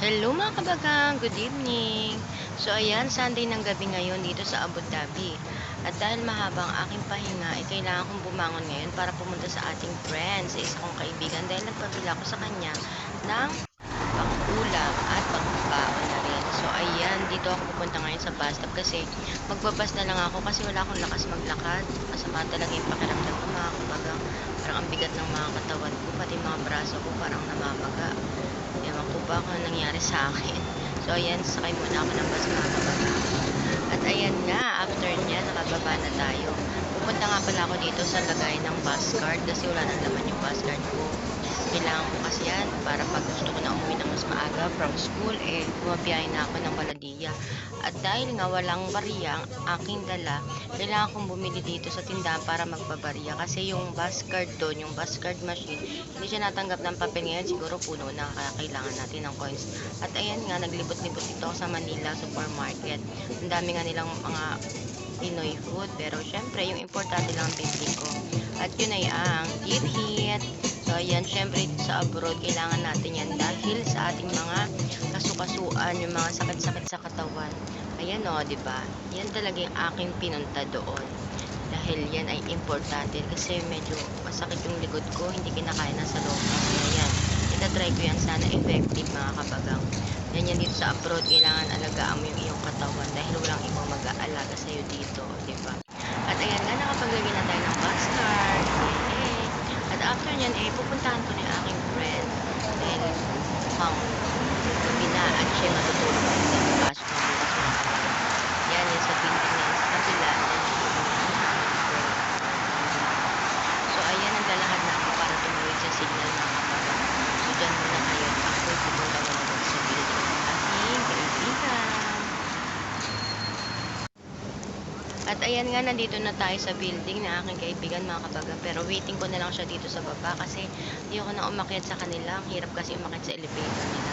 Hello mga kabagang, good evening. So ayan, Sunday ng gabi ngayon dito sa Abu Dhabi. At dahil mahabang aking pahinga, ay kailangan kong bumangon ngayon para pumunta sa ating friend, sa isa kong kaibigan dahil nagpabila ko sa kanya ng pang-ulam at pang-baon na rin. So ayan, dito ako pupunta ngayon sa bus stop kasi magbabas na lang ako kasi wala akong lakas maglakad. Masama talaga yung pakiramdam ko mga kabagang. Parang ang bigat ng mga katawan ko, pati mga braso ko parang namamaga. Ewan ko ba kung anong nangyari sa akin. So ayan, sakay muna ako ng bus mga kabagang. At ayan nga, after niya nakababa na tayo. Pupunta nga pala ako dito sa lagay ng bus card kasi wala nang laman yung bus card ko. Kailangan ko kasi yan para 'pag gusto ko na umuwi ng mas maaga from school, bumabiyahe na ako ng Baladiyya. At dahil nga walang barya ang aking dala, kailangan kong bumili dito sa tindahan para magpabarya kasi yung bus card dun, yung bus card machine, hindi siya natanggap ng papel ngayon, siguro puno na kaya kailangan natin ng coins. At ayan nga, naglibot-libot dito ako sa Manila Supermarket. Ang dami nga nilang mga Pinoy food, pero syempre yung importante lang ang binili ko. At yun ay ang hit-hit. So ayan, syempre dito sa abroad kailangan natin yan dahil sa ating mga kasukasuan, yung mga sakit-sakit sa katawan. Ayan o, 'di ba? Yan talaga yung aking pinunta doon. Dahil yan ay importante kasi medyo masakit yung likod ko, hindi kinakain ng salopa. Kaya yan, ita-try ko yan sana effective mga kabagang. Ganyan dito sa abroad, kailangan alagaan mo yung iyong katawan dahil walang ibang mag-aalaga sa'yo dito, di ba? At ayan nga, nakapaglagay na tayo ng bus card. Yay! At after nyan, pupuntahan ko na yung aking friend. Dahil mukhang gabi na at siya matutulog na dahil pasok na bukas mga kabagang. Yan, yan sa building na yan sa kabila. Yan yung pupuntahan ng aking friend. So ayan, naglalakad na ako para tumawid sa signal mga kabagang. So dyan muna kayo at ako'y pupunta muna doon sa building ng aking kaibigan. At ayan nga, nandito na tayo sa building ng aking kaibigan mga kabagang. Pero waiting ko na lang siya dito sa baba kasi ayoko na umakyat sa kanila. Ang hirap kasi umakyat sa elevator nila.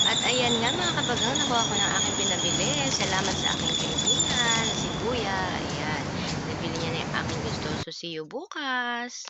At ayan nga mga kabagang, nakuha ko ng aking pinabili. Salamat sa aking kaibigan, si Kuya. Ayan, nabili niya na yung aking gusto. So see you bukas.